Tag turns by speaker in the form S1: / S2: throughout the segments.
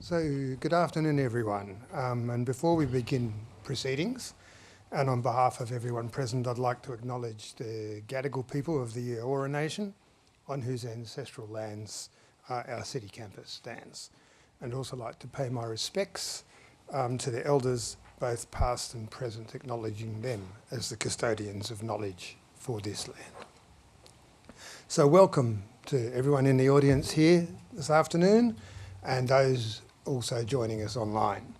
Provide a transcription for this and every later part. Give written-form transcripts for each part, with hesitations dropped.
S1: So, good afternoon, everyone. And before we begin proceedings, and on behalf of everyone present, I'd like to acknowledge the Gadigal people of the Eora Nation, on whose ancestral lands our city campus stands. And also like to pay my respects to the elders, both past and present, acknowledging them as the custodians of knowledge for this land. So welcome to everyone in the audience here this afternoon, and those also joining us online.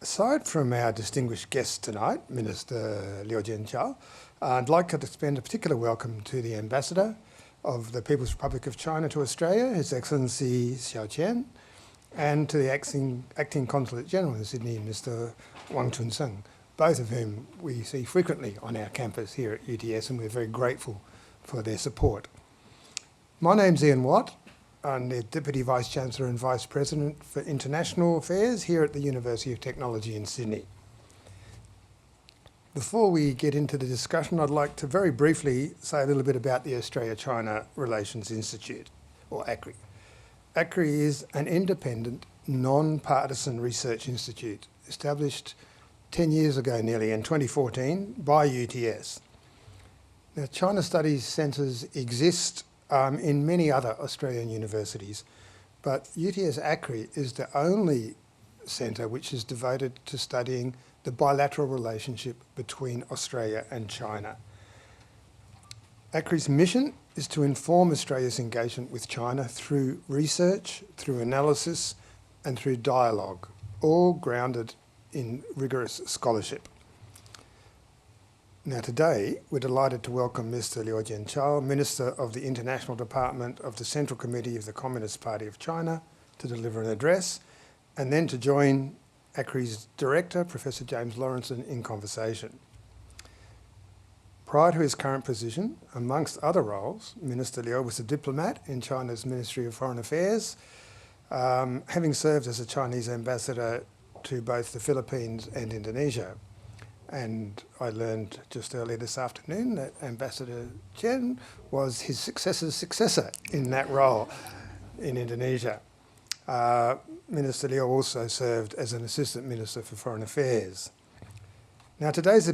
S1: Aside from our distinguished guest tonight, Minister Liu Jianchao, I'd like to extend a particular welcome to the Ambassador of the People's Republic of China to Australia, His Excellency Xiao Qian, and to the Acting Consulate General in Sydney, Mr Laurenceson, both of whom we see frequently on our campus here at UTS, and we're very grateful for their support. My name's Ian Watt. I'm the Deputy Vice-Chancellor and Vice-President for International Affairs here at the University of Technology in Sydney. Before we get into the discussion, I'd like to very briefly say a little bit about the Australia-China Relations Institute, or ACRI. ACRI is an independent, non-partisan research institute established 10 years ago nearly in 2014 by UTS. Now, China Studies Centres exist in many other Australian universities, but UTSACRI is the only centre which is devoted to studying the bilateral relationship between Australia and China. ACRI's mission is to inform Australia's engagement with China through research, through analysis, and through dialogue, all grounded in rigorous scholarship. Now today, we're delighted to welcome Mr Liu Jianchao, Minister of the International Department of the Central Committee of the Communist Party of China, to deliver an address, and then to join ACRI's Director, Professor James Laurenceson, in conversation. Prior to his current position, amongst other roles, Minister Liu was a diplomat in China's Ministry of Foreign Affairs, having served as a Chinese ambassador to both the Philippines and Indonesia. And I learned just earlier this afternoon that Ambassador Chen was his successor's successor in that role in Indonesia. Minister Liu also served as an Assistant Minister for Foreign Affairs. Now today's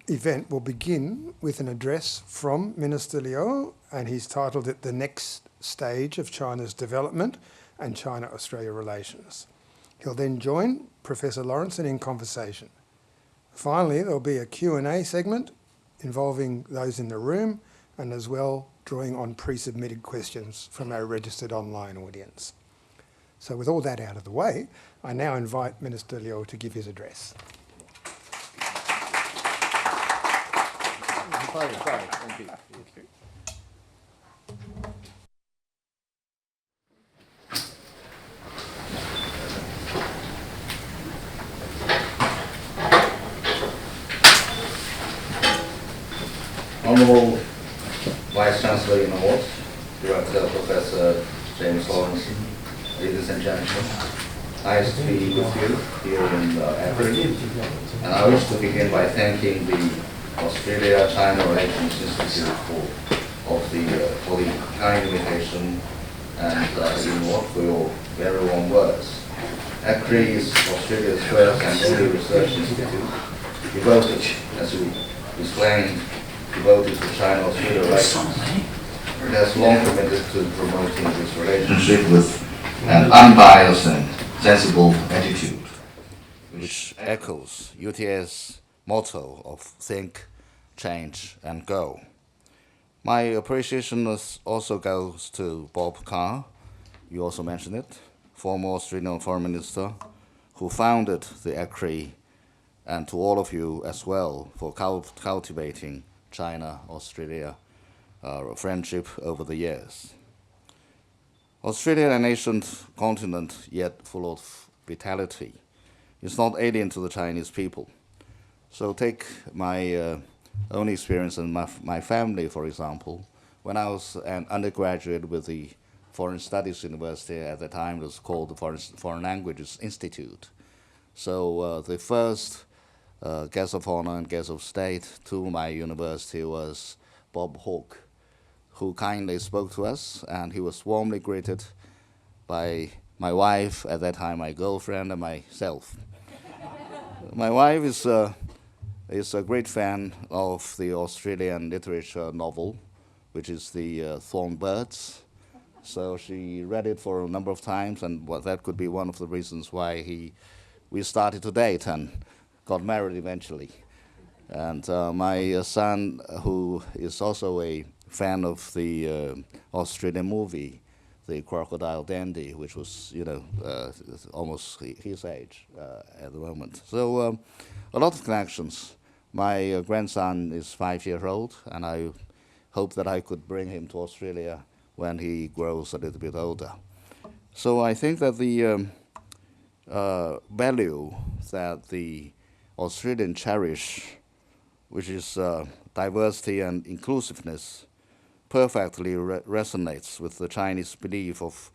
S1: event will begin with an address from Minister Liu, and he's titled it The Next Stage of China's Development and China-Australia Relations. He'll then join Professor Laurenceson in conversation. Finally, there'll be a Q&A segment involving those in the room and as well drawing on pre-submitted questions from our registered online audience. So with all that out of the way, I now invite Minister Liu to give his address.
S2: Thank you. Honourable Vice-Chancellor in Award, Director Professor James Laurenceson, ladies and gentlemen, nice to be with you here in ACRI. And I wish to begin by thanking the Australia-China Relations Institute for the kind invitation and Award for your very warm words. ACRI is Australia's first and only research institute devoted, as we explained, devoted to China-Australia relations. It has long committed to promoting this relationship with an unbiased and sensible attitude, which echoes UTS' motto of think, change, and go. My appreciation also goes to Bob Carr, you also mentioned it, former Australian Foreign Minister, who founded the ACRI, and to all of you as well for cultivating China-Australia friendship over the years. Australia, an ancient continent yet full of vitality, is not alien to the Chinese people. So take my own experience and my family, for example. When I was an undergraduate with the Foreign Studies University, at the time it was called the Foreign Languages Institute. So the first guest of honor and guest of state to my university was Bob Hawke, who kindly spoke to us, and he was warmly greeted by my wife, at that time my girlfriend, and myself. My wife is a great fan of the Australian literature novel, which is the Thornbirds. So she read it for a number of times, and that could be one of the reasons why we started to date and got married eventually. And my son, who is also a fan of the Australian movie, the Crocodile Dandy, which was, almost his age at the moment. So a lot of connections. My grandson is 5 years old, and I hope that I could bring him to Australia when he grows a little bit older. So I think that the value that the Australian cherish, which is diversity and inclusiveness, perfectly resonates with the Chinese belief of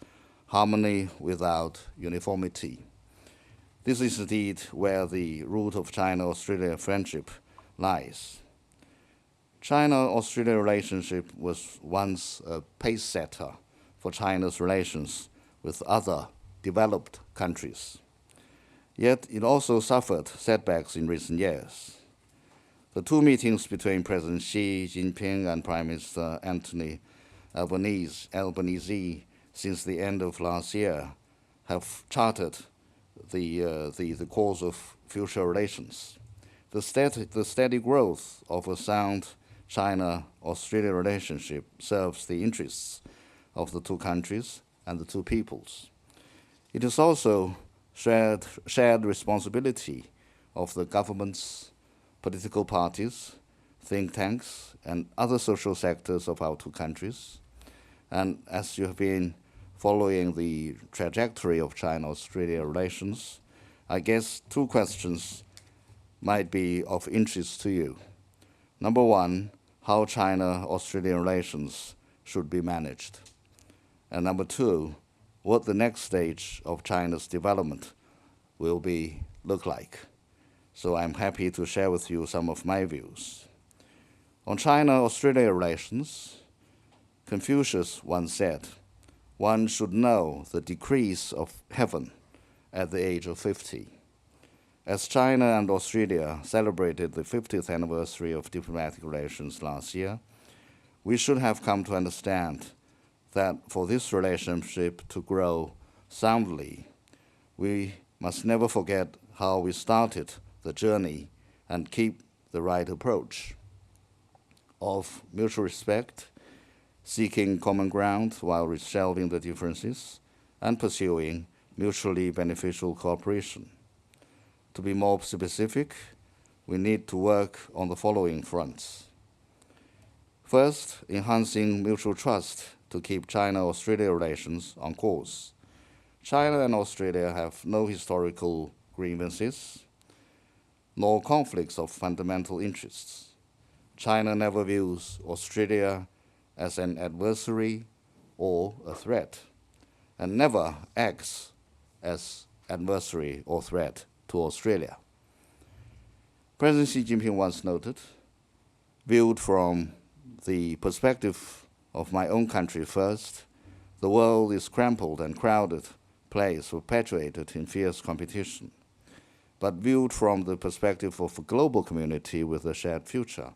S2: harmony without uniformity. This is indeed where the root of China-Australia friendship lies. China-Australia relationship was once a pace setter for China's relations with other developed countries. Yet it also suffered setbacks in recent years. The two meetings between President Xi Jinping and Prime Minister Anthony Albanese since the end of last year have charted the course of future relations. The steady growth of a sound China-Australia relationship serves the interests of the two countries and the two peoples. It is also shared responsibility of the governments, political parties, think tanks, and other social sectors of our two countries. And as you have been following the trajectory of China-Australia relations, I guess two questions might be of interest to you. Number one, how China-Australia relations should be managed. And number two, what the next stage of China's development will look like. So I'm happy to share with you some of my views. On China-Australia relations, Confucius once said, one should know the decrees of heaven at the age of 50. As China and Australia celebrated the 50th anniversary of diplomatic relations last year, we should have come to understand that for this relationship to grow soundly, we must never forget how we started the journey and keep the right approach of mutual respect, seeking common ground while resolving the differences, and pursuing mutually beneficial cooperation. To be more specific, we need to work on the following fronts. First, enhancing mutual trust to keep China-Australia relations on course. China and Australia have no historical grievances, nor conflicts of fundamental interests. China never views Australia as an adversary or a threat, and never acts as adversary or threat to Australia. President Xi Jinping once noted, viewed from the perspective of my own country first, the world is crumpled and crowded place perpetuated in fierce competition. But viewed from the perspective of a global community with a shared future,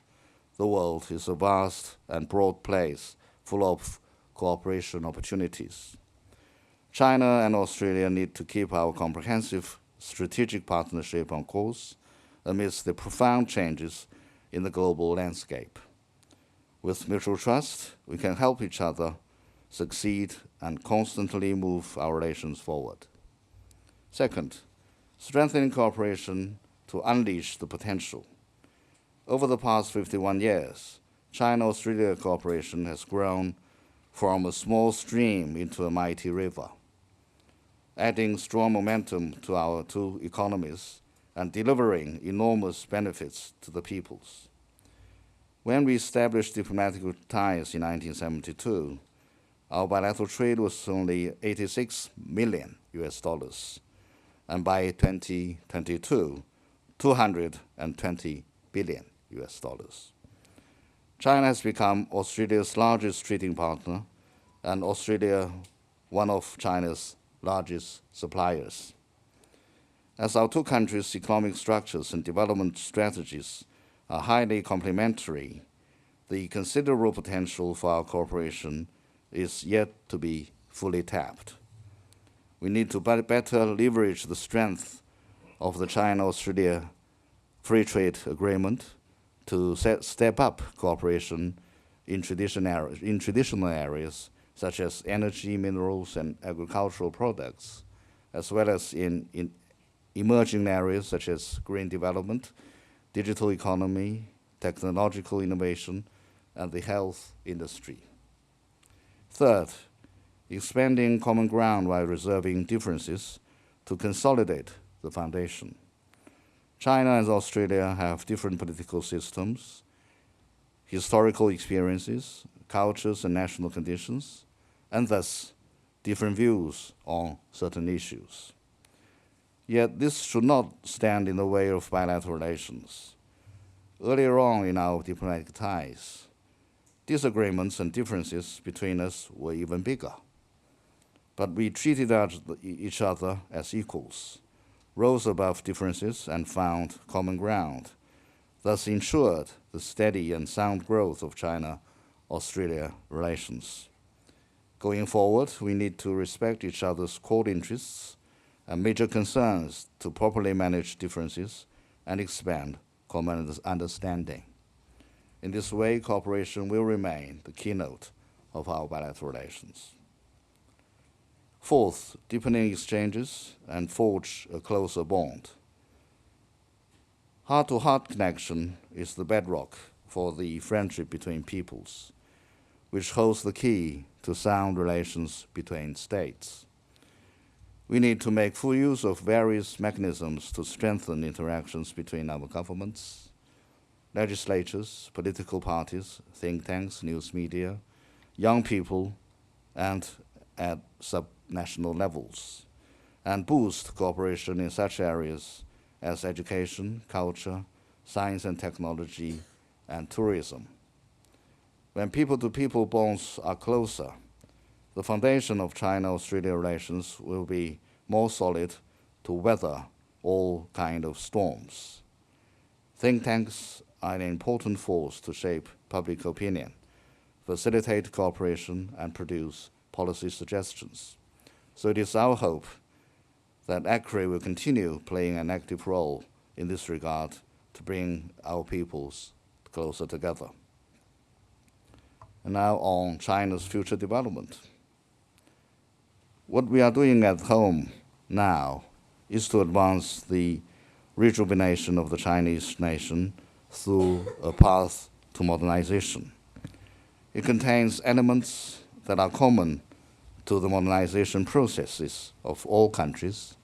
S2: the world is a vast and broad place full of cooperation opportunities. China and Australia need to keep our comprehensive strategic partnership on course amidst the profound changes in the global landscape. With mutual trust, we can help each other succeed and constantly move our relations forward. Second, strengthening cooperation to unleash the potential. Over the past 51 years, China-Australia cooperation has grown from a small stream into a mighty river, adding strong momentum to our two economies and delivering enormous benefits to the peoples. When we established diplomatic ties in 1972, our bilateral trade was only $86 million, and by 2022, $220 billion. China has become Australia's largest trading partner, and Australia one of China's largest suppliers. As our two countries' economic structures and development strategies are highly complementary, the considerable potential for our cooperation is yet to be fully tapped. We need to better leverage the strength of the China-Australia Free Trade Agreement to step up cooperation in traditional areas such as energy, minerals, and agricultural products, as well as in emerging areas such as green development, digital economy, technological innovation, and the health industry. Third, expanding common ground while reserving differences to consolidate the foundation. China and Australia have different political systems, historical experiences, cultures and national conditions, and thus different views on certain issues. Yet this should not stand in the way of bilateral relations. Earlier on in our diplomatic ties, disagreements and differences between us were even bigger. But we treated each other as equals, rose above differences and found common ground, thus ensured the steady and sound growth of China-Australia relations. Going forward, we need to respect each other's core interests and major concerns to properly manage differences and expand common understanding. In this way, cooperation will remain the keynote of our bilateral relations. Fourth, deepening exchanges and forge a closer bond. Heart-to-heart connection is the bedrock for the friendship between peoples, which holds the key to sound relations between states. We need to make full use of various mechanisms to strengthen interactions between our governments, legislatures, political parties, think tanks, news media, young people, and at subnational levels, and boost cooperation in such areas as education, culture, science and technology, and tourism. When people-to-people bonds are closer, the foundation of China-Australia relations will be more solid to weather all kinds of storms. Think tanks are an important force to shape public opinion, facilitate cooperation, and produce policy suggestions. So it is our hope that ACRI will continue playing an active role in this regard to bring our peoples closer together. And now on China's future development. What we are doing at home now is to advance the rejuvenation of the Chinese nation through a path to modernization. It contains elements that are common to the modernization processes of all countries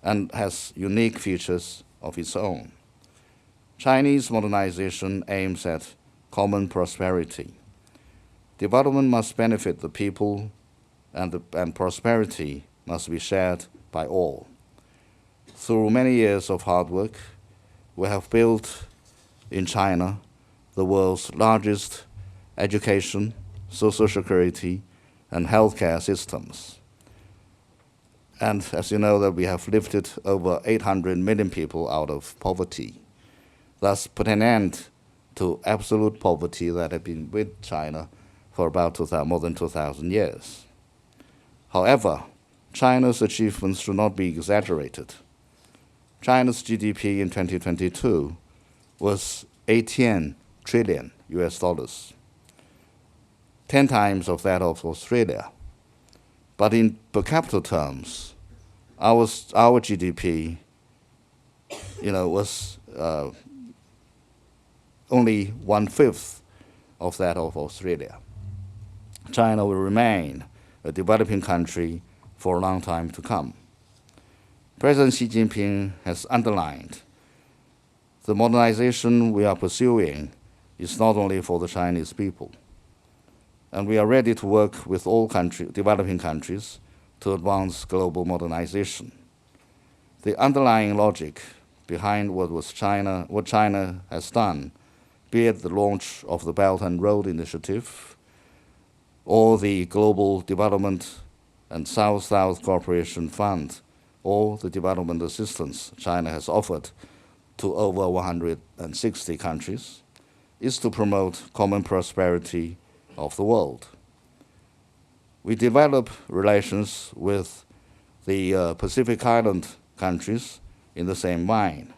S2: and has unique features of its own. Chinese modernization aims at common prosperity. Development must benefit the people, and prosperity must be shared by all. Through many years of hard work, we have built in China the world's largest education, social security, and healthcare systems. And as you know, that we have lifted over 800 million people out of poverty, thus put an end to absolute poverty that had been with China for about more than 2,000 years. However, China's achievements should not be exaggerated. China's GDP in 2022 was 18 trillion US dollars, 10 times of that of Australia. But in per capita terms, our GDP, was only 1/5 of that of Australia. China will remain a developing country for a long time to come. President Xi Jinping has underlined the modernization we are pursuing is not only for the Chinese people, and we are ready to work with all developing countries to advance global modernization. The underlying logic behind what China has done, be it the launch of the Belt and Road Initiative, or the Global Development
S3: and South-South Cooperation Fund, or the development assistance China has offered to over 160 countries, is to promote common prosperity of the world. We develop relations with the Pacific Island countries in the same vein.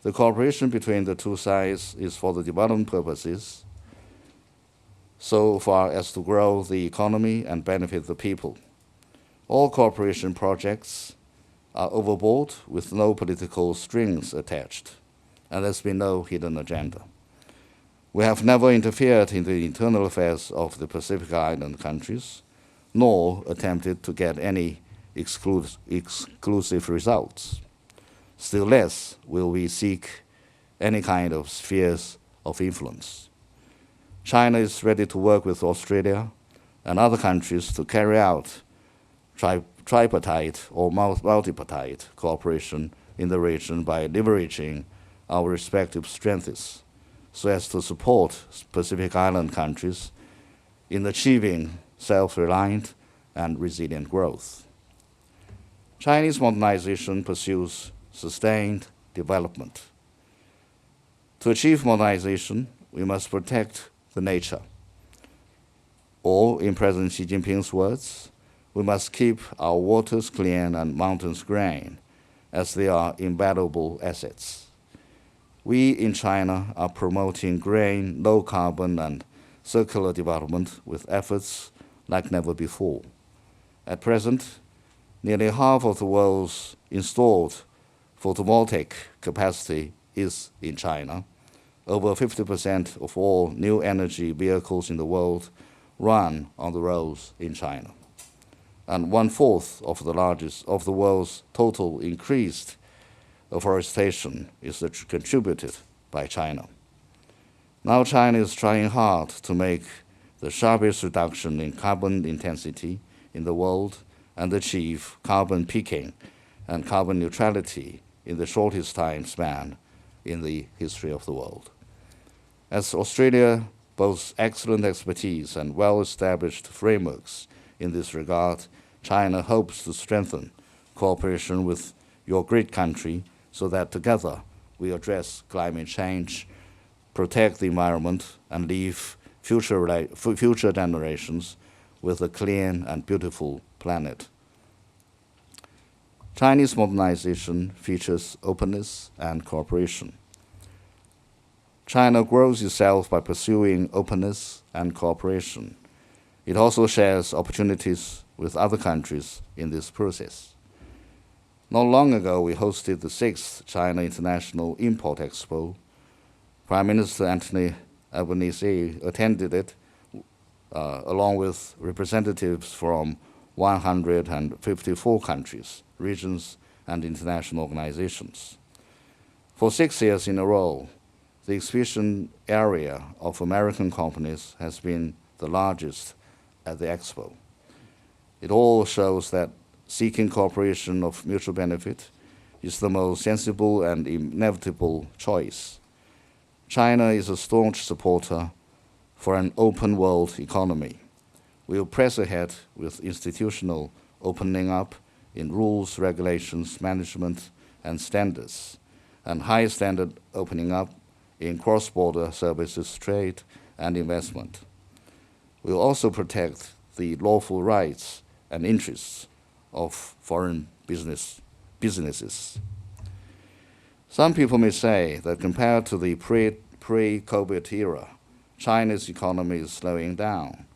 S3: The cooperation between the two sides is for the development purposes, so far as to grow the economy and benefit the people. All cooperation projects are overboard with no political strings attached, and there's been no hidden agenda. We have never interfered in the internal affairs of the Pacific Island countries, nor attempted to get any exclusive results. Still less will we seek any kind of spheres of influence. China is ready to work with Australia and other countries to carry out tripartite or multipartite cooperation in the region by leveraging our respective strengths so as to support Pacific Island countries in achieving self-reliant and resilient growth. Chinese modernization pursues sustained development. To achieve modernization, we must protect the nature. Or, in President Xi Jinping's words, we must keep our waters clean and mountains green, as they are invaluable assets. We in China are promoting green, low carbon, and circular development with efforts like never before. At present, nearly half of the world's installed photovoltaic capacity is in China. Over 50% of all new energy vehicles in the world run on the roads in China. And 1/4 of the world's total increased afforestation is contributed by China. Now China is trying hard to make the sharpest reduction in carbon intensity in the world and achieve carbon peaking and carbon neutrality in the shortest time span in the history of the world. As Australia boasts excellent expertise and well-established frameworks in this regard, China hopes to strengthen cooperation with your great country so that together we address climate change, protect the environment, and leave future generations with a clean and beautiful planet. Chinese modernization features openness and cooperation. China grows itself by pursuing openness and cooperation. It also shares opportunities with other countries in this process. Not long ago, we hosted the 6th China International Import Expo. Prime Minister Anthony Albanese attended it, along with representatives from 154 countries, regions, and international organizations. For 6 years in a row, the exhibition area of American companies has been the largest at the expo. It all shows that seeking cooperation of mutual benefit is the most sensible and inevitable choice. China is a staunch supporter for an open world economy. We will press ahead with institutional opening up in rules, regulations, management, and standards, and high standard opening up in cross-border services, trade, and investment. We will also protect the lawful rights and interests of foreign businesses. Some people may say that compared to the pre-COVID era, China's economy is slowing down.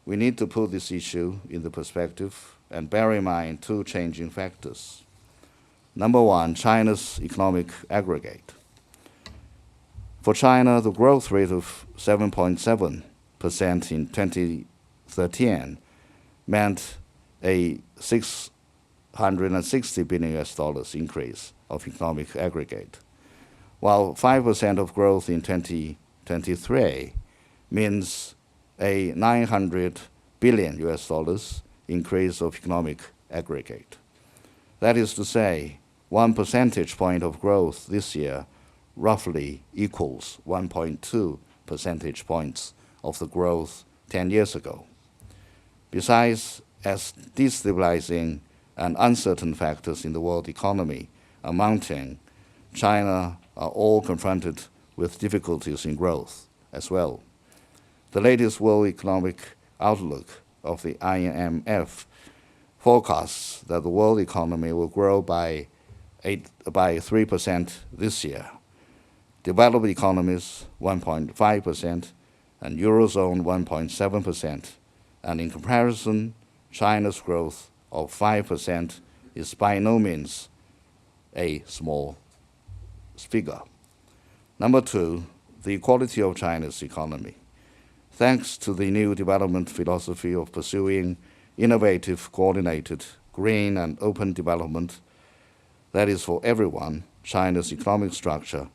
S3: We need to put this issue in the perspective and bear in mind 2 changing factors. Number 1, China's economic aggregate. For China, the growth rate of 7.7% in 2013 meant a $660 billion increase of economic aggregate, while 5% of growth in 2023 means a $900 billion increase of economic aggregate. That is to say, 1 percentage point of growth this year roughly equals 1.2 percentage points of the growth 10 years ago. Besides, as destabilizing and uncertain factors in the world economy are mounting, China are all confronted with difficulties in growth as well. The latest World Economic Outlook of the IMF forecasts that the world economy will grow by 3% this year. Developed economies 1.5% and Eurozone 1.7%. And in comparison, China's growth of 5% is by no means a small figure. Number two, the quality of China's economy. Thanks to the new development philosophy of pursuing innovative, coordinated, green and open development that is for everyone, China's economic structure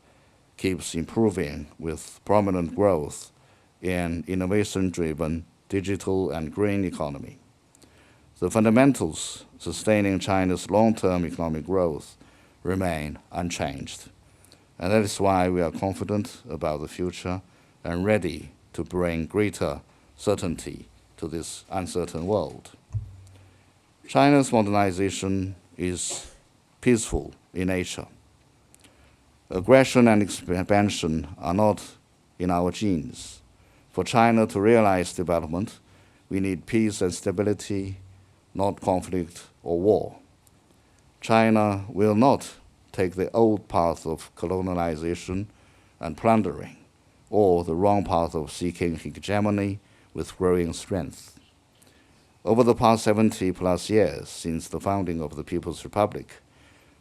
S3: keeps improving with prominent growth in innovation-driven digital and green economy. The fundamentals sustaining China's long-term economic growth remain unchanged. And that is why we are confident about the future and ready to bring greater certainty to this uncertain world. China's modernization is peaceful in nature. Aggression and expansion are not in our genes. For China to realize development, we need peace and stability, not conflict or war. China will not take the old path of colonialization and plundering, or the wrong path of seeking hegemony with growing strength. Over the past 70+ years since the founding of the People's Republic,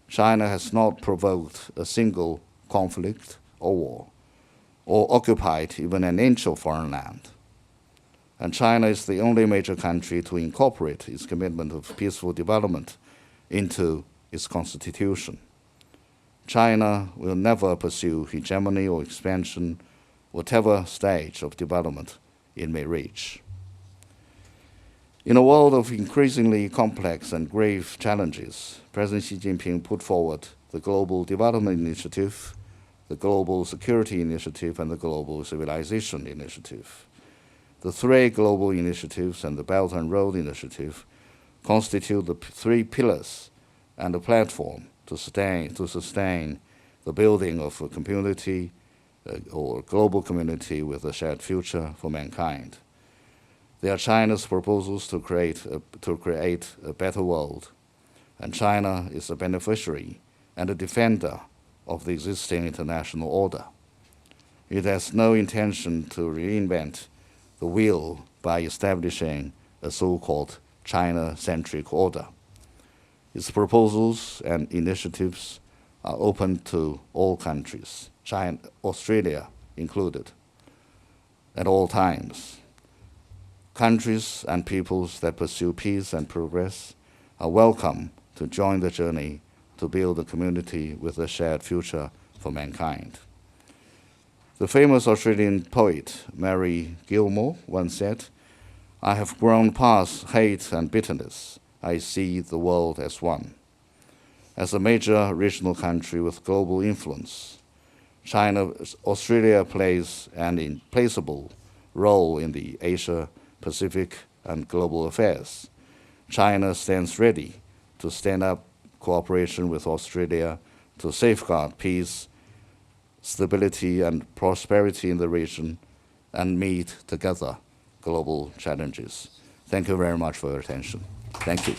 S3: China has not provoked a single conflict or war, or occupied even an inch of foreign land. And China is the only major country to incorporate its commitment of peaceful development into its constitution. China will never pursue hegemony or expansion, whatever stage of development it may reach. In a world of increasingly complex and grave challenges, President Xi Jinping put forward the Global Development Initiative, the Global Security Initiative, and the Global Civilization Initiative. The three global initiatives and the Belt and Road Initiative constitute the three pillars and a platform to sustain the building of a community or global community with a shared future for mankind. They are China's proposals to create a better world, and China is a beneficiary and a defender of the existing international order. It has no intention to reinvent the wheel by establishing a so-called China-centric order. Its proposals and initiatives are open to all countries, China, Australia included, at all times. Countries and peoples that pursue peace and progress are welcome to join the journey to build a community with a shared future for mankind. The famous Australian poet Mary Gilmore once said, "I have grown past hate and bitterness. I see the world as one." As a major regional country with global influence, Australia plays an irreplaceable role in the Asia, Pacific, and global affairs. China stands ready to stand up cooperation with Australia to safeguard peace, stability, and prosperity in the region and meet together global challenges. Thank you very much for your attention. Thank you.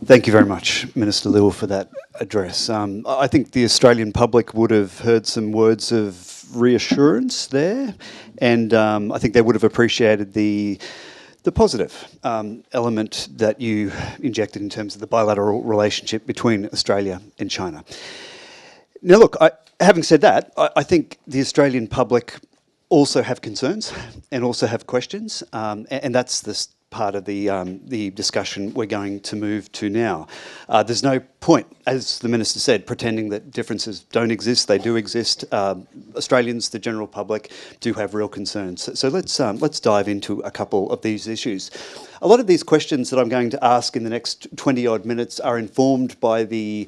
S4: Thank you very much, Minister Liu, for that address. I think the Australian public would have heard some words of reassurance there, and I think they would have appreciated the positive element that you injected in terms of the bilateral relationship between Australia and China. Now look, having said that, I think the Australian public also have concerns and also have questions, and that's this part of the discussion we're going to move to now. There's no point, as the Minister said, pretending that differences don't exist. They do exist. Australians, the general public, do have real concerns. So let's dive into a couple of these issues. A lot of these questions that I'm going to ask in the next 20-odd minutes are informed by the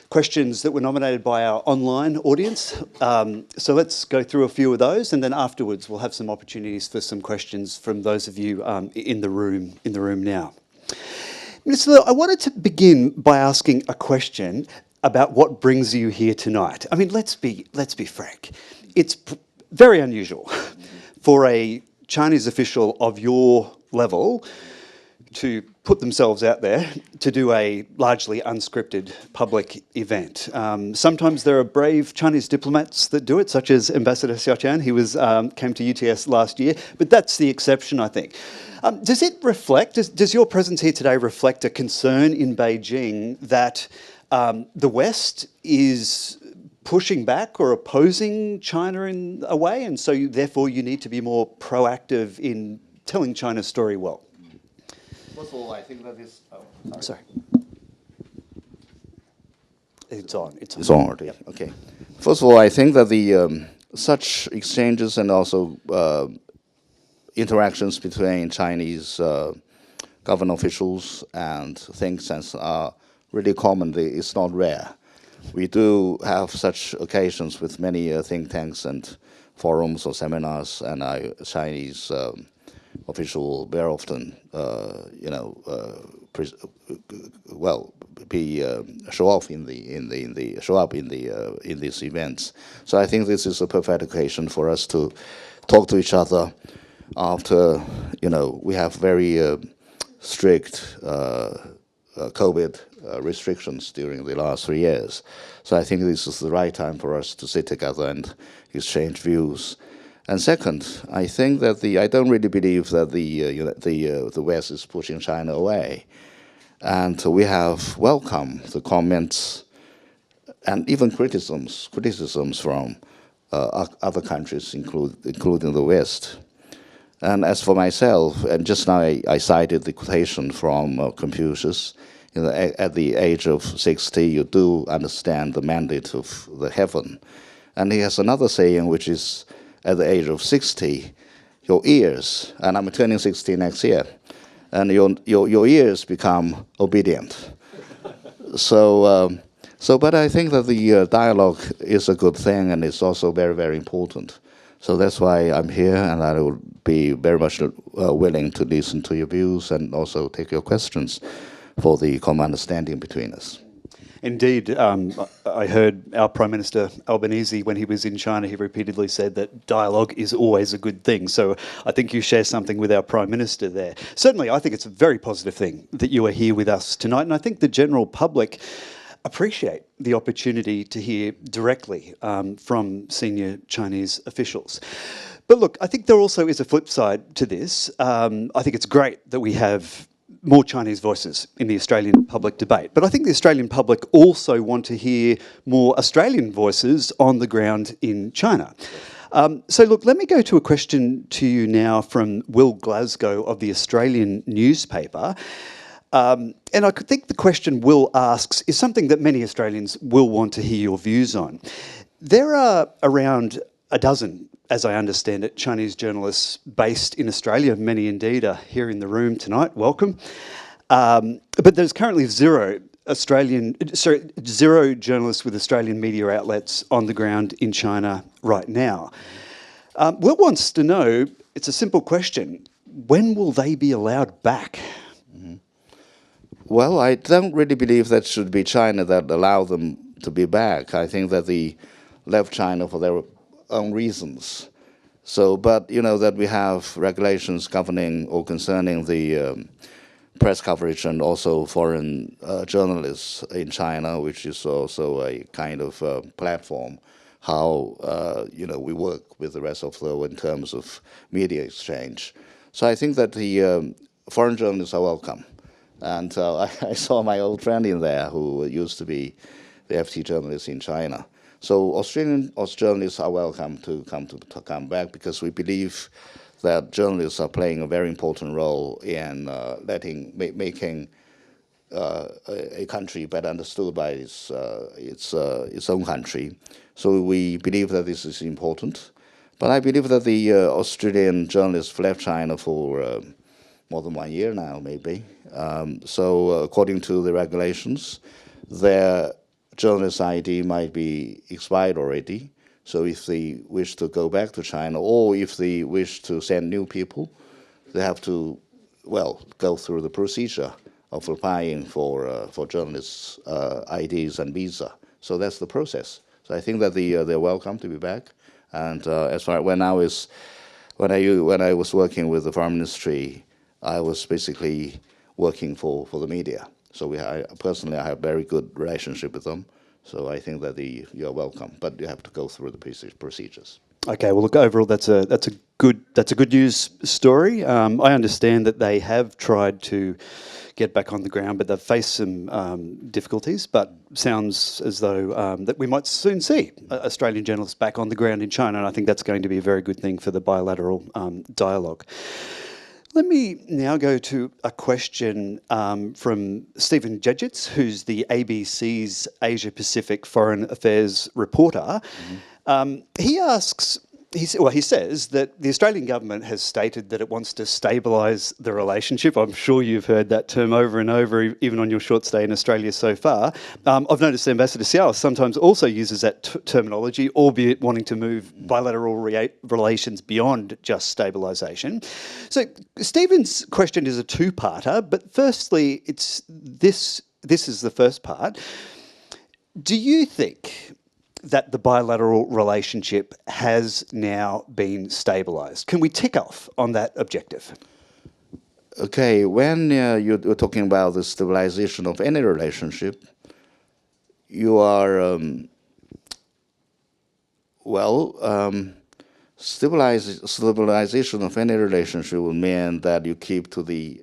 S4: questions that were nominated by our online audience. So let's go through a few of those, and then afterwards we'll have some opportunities for some questions from those of you in the room now. Minister Liu, I wanted to begin by asking a question about what brings you here tonight. I mean, let's be frank. It's very unusual for a Chinese official of your level to put themselves out there to do a largely unscripted public event. Sometimes there are brave Chinese diplomats that do it, such as Ambassador Xiaoqian. He came to UTS last year, but that's the exception, I think. Does it reflect, does your presence here today reflect a concern in Beijing that the West is pushing back or opposing China in a way, and so therefore you need to be more proactive in telling China's story well?
S3: First of all, I think that is...
S4: Sorry. It's on.
S3: It's on already. Yep. Okay. First of all, I think that the such exchanges and also interactions between Chinese government officials and think tanks are really common. It's not rare. We do have such occasions with many think tanks and forums or seminars, and Chinese official very often, show up in these events. So I think this is a perfect occasion for us to talk to each other after, we have very strict COVID restrictions during the last 3 years. So I think this is the right time for us to sit together and exchange views. And second, I think that I don't really believe that the West is pushing China away. And we have welcomed the comments and even criticisms from other countries, including the West. And as for myself, and just now I cited the quotation from Confucius, at the age of 60, you do understand the mandate of the heaven. And he has another saying, which is, at the age of 60, your ears, and I'm turning 60 next year, and your ears become obedient. But I think that the dialogue is a good thing, and it's also very, very important. So that's why I'm here, and I will be very much willing to listen to your views and also take your questions for the common understanding between us.
S4: Indeed, I heard our Prime Minister Albanese, when he was in China, he repeatedly said that dialogue is always a good thing. So I think you share something with our Prime Minister there. Certainly, I think it's a very positive thing that you are here with us tonight, and I think the general public appreciate the opportunity to hear directly from senior Chinese officials. But look, I think there also is a flip side to this. I think it's great that we have more Chinese voices in the Australian public debate. But I think the Australian public also want to hear more Australian voices on the ground in China. So look, let me go to a question to you now from Will Glasgow of the Australian newspaper. And I think the question Will asks is something that many Australians will want to hear your views on. There are around a dozen, as I understand it, Chinese journalists based in Australia. Many indeed are here in the room tonight. Welcome. But there's currently zero journalists with Australian media outlets on the ground in China right now. Will wants to know, it's a simple question, when will they be allowed back?
S3: Well, I don't really believe that should be China that allow them to be back. I think that they left China for their own reasons. So, but that we have regulations governing or concerning the press coverage and also foreign journalists in China, which is also a kind of platform how we work with the rest of the world in terms of media exchange. So I think that the foreign journalists are welcome. And I saw my old friend in there who used to be the FT journalist in China. So Australian journalists are welcome to come back, because we believe that journalists are playing a very important role in making a country better understood by its own country. So we believe that this is important. But I believe that the Australian journalists left China for more than 1 year now, maybe. So according to the regulations, their journalist ID might be expired already. So if they wish to go back to China, or if they wish to send new people, they have to, well, go through the procedure of applying for journalists' IDs and visa. So that's the process. So I think that they're welcome to be back. And as far when I was working with the Foreign Ministry, I was basically working for the media. So personally, I have very good relationship with them. So I think that you're welcome, but you have to go through the procedures.
S4: Okay, well, look, overall, that's a good news story. I understand that they have tried to get back on the ground, but they've faced some difficulties. But sounds as though that we might soon see Australian journalists back on the ground in China, and I think that's going to be a very good thing for the bilateral dialogue. Let me now go to a question from Stephen Jedgetts, who's the ABC's Asia Pacific Foreign Affairs reporter. He asks, he says that the Australian government has stated that it wants to stabilise the relationship. I'm sure you've heard that term over and over, even on your short stay in Australia so far. I've noticed Ambassador Xiao sometimes also uses that terminology, albeit wanting to move bilateral relations beyond just stabilisation. So Stephen's question is a two-parter, but firstly, this is the first part. Do you think that the bilateral relationship has now been stabilised? Can we tick off on that objective?
S3: Okay, when you're talking about the stabilization of any relationship, you are, stabilization of any relationship will mean that you keep to the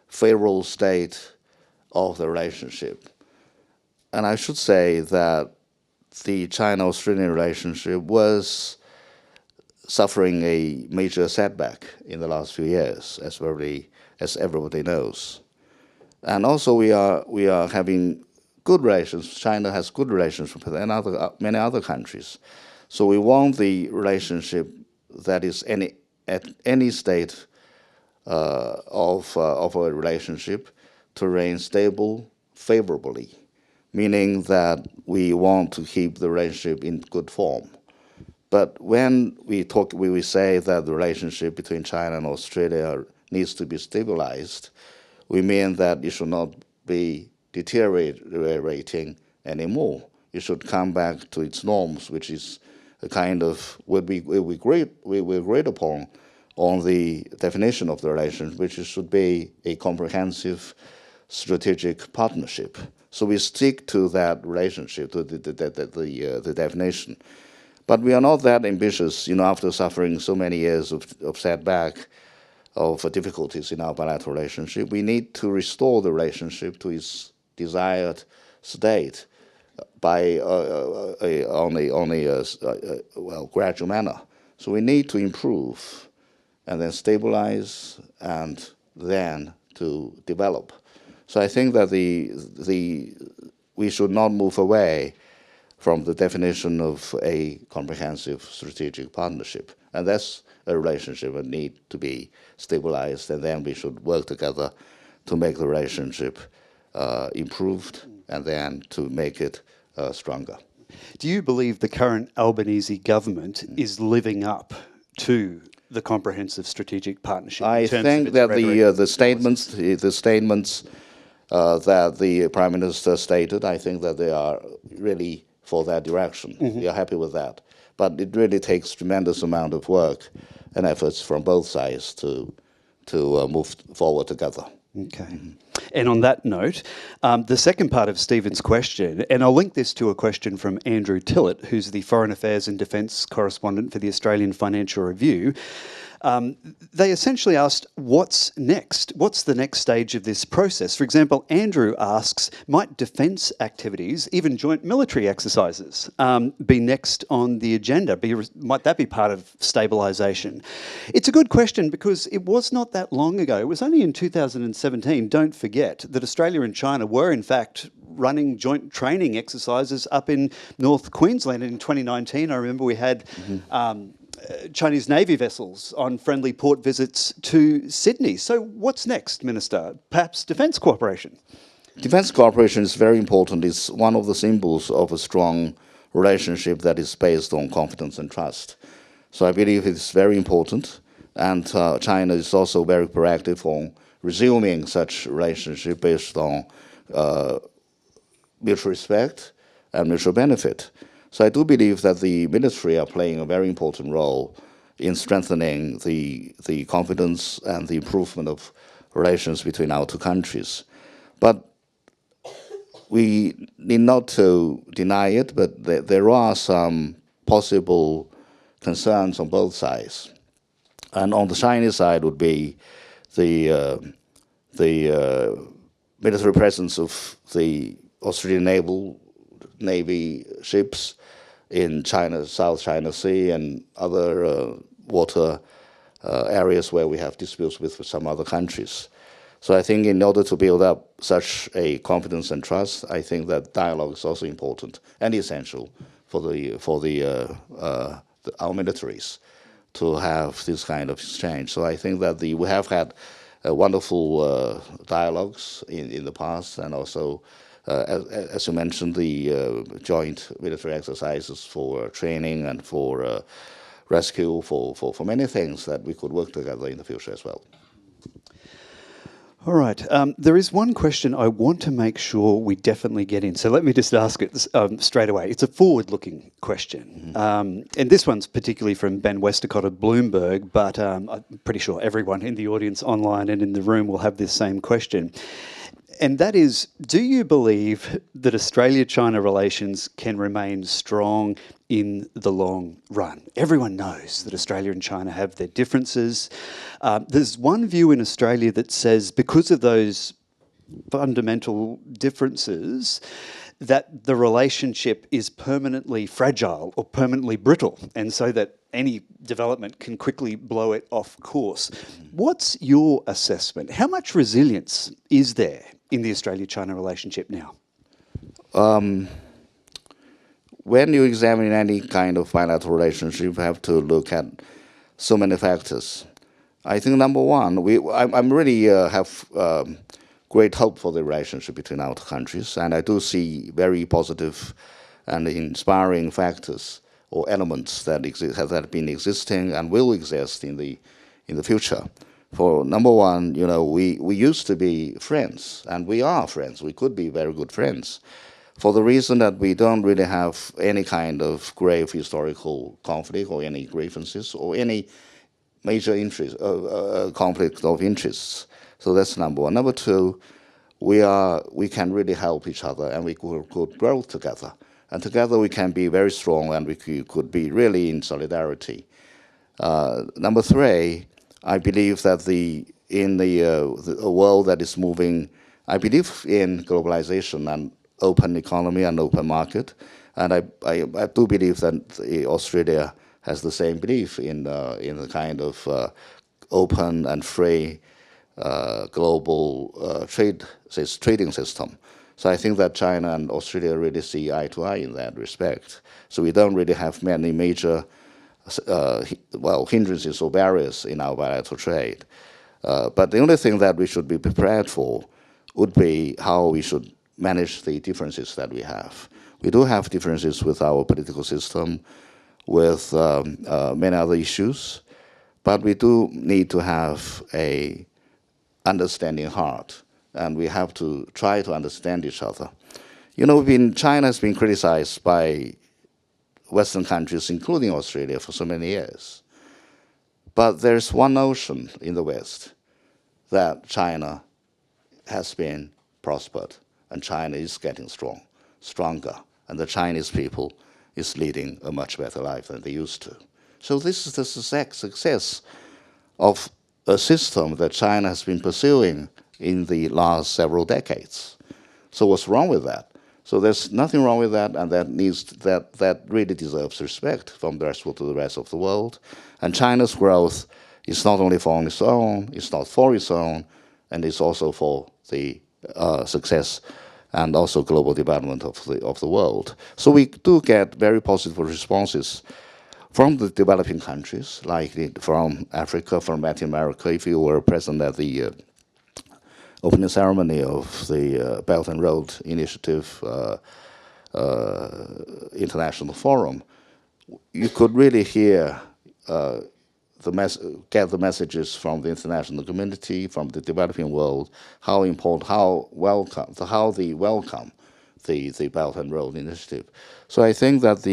S3: favorable state of the relationship. And I should say that the China-Australian relationship was suffering a major setback in the last few years, as everybody knows. And also we are having good relations. China has good relations with many other countries. So we want the relationship that is at any state of a relationship to remain stable favorably, meaning that we want to keep the relationship in good form. But when we say that the relationship between China and Australia needs to be stabilized, we mean that it should not be deteriorating anymore. It should come back to its norms, which is a kind of what we agreed upon on the definition of the relationship, which should be a comprehensive strategic partnership. So we stick to that relationship, to the definition. But we are not that ambitious, after suffering so many years of setback, of difficulties in our bilateral relationship. We need to restore the relationship to its desired state by on a gradual manner. So we need to improve and then stabilize and then to develop. So I think that we should not move away from the definition of a comprehensive strategic partnership. And that's a relationship that needs to be stabilized, and then we should work together to make the relationship improved and then to make it stronger.
S4: Do you believe the current Albanese government is living up to the comprehensive strategic partnership?
S3: I think that the statements that the Prime Minister stated, I think that they are really for that direction. We are happy with that. But it really takes tremendous amount of work and efforts from both sides to move forward together.
S4: Okay. And on that note, the second part of Stephen's question, and I'll link this to a question from Andrew Tillett, who's the Foreign Affairs and Defence correspondent for the Australian Financial Review. They essentially asked, what's next? What's the next stage of this process? For example, Andrew asks, might defence activities, even joint military exercises, be next on the agenda? Might that be part of stabilisation? It's a good question because it was not that long ago. It was only in 2017, don't forget, that Australia and China were in fact running joint training exercises up in North Queensland. In 2019, I remember we had Chinese Navy vessels on friendly port visits to Sydney. So what's next, Minister? Perhaps defence cooperation?
S3: Defence cooperation is very important. It's one of the symbols of a strong relationship that is based on confidence and trust. So I believe it's very important, and China is also very proactive on resuming such relationship based on mutual respect and mutual benefit. So I do believe that the military are playing a very important role in strengthening the confidence and the improvement of relations between our two countries. But we need not to deny it, but there are some possible concerns on both sides. And on the Chinese side would be the military presence of the Australian Navy ships in China, South China Sea and other water areas where we have disputes with some other countries. So I think in order to build up such a confidence and trust, I think that dialogue is also important and essential for our militaries to have this kind of exchange. So I think that we have had wonderful dialogues in the past, and also as you mentioned, the joint military exercises for training and for rescue, for many things that we could work together in the future as well.
S4: All right. There is one question I want to make sure we definitely get in. So let me just ask it straight away. It's a forward-looking question. And this one's particularly from Ben Westacott of Bloomberg, but I'm pretty sure everyone in the audience online and in the room will have this same question. And that is, do you believe that Australia-China relations can remain strong in the long run? Everyone knows that Australia and China have their differences. There's one view in Australia that says because of those fundamental differences, that the relationship is permanently fragile or permanently brittle, and so that any development can quickly blow it off course. What's your assessment? How much resilience is there in the Australia-China relationship now?
S3: When you examine any kind of bilateral relationship, you have to look at so many factors. I think number one, I'm really have great hope for the relationship between our two countries, and I do see very positive and inspiring factors or elements that have been existing and will exist in the future. For number one, we used to be friends, and we are friends. We could be very good friends, for the reason that we don't really have any kind of grave historical conflict or any grievances or any major conflict of interests. So that's number one. Number two, we can really help each other, and we could grow together. And together we can be very strong, and we could be really in solidarity. Number three, I believe that in a world that is moving, I believe in globalization and open economy and open market, and I do believe that Australia has the same belief in the kind of open and free global trading system. So I think that China and Australia really see eye to eye in that respect. So we don't really have many major hindrances or barriers in our bilateral trade. But the only thing that we should be prepared for would be how we should manage the differences that we have. We do have differences with our political system, with many other issues, but we do need to have a understanding heart, and we have to try to understand each other. China has been criticized by Western countries, including Australia, for so many years. But there's one notion in the West that China has been prospered, and China is getting stronger, and the Chinese people is leading a much better life than they used to. So this is the success of a system that China has been pursuing in the last several decades. So what's wrong with that? So there's nothing wrong with that, and that really deserves respect from the rest of the world. And China's growth is not only for its own, it's not for its own, and it's also for the success and also global development of the world. So we do get very positive responses from the developing countries, like from Africa, from Latin America. If you were present at the opening ceremony of the Belt and Road Initiative International Forum, you could really hear get the messages from the international community, from the developing world, how important, how they welcome the Belt and Road Initiative. So I think that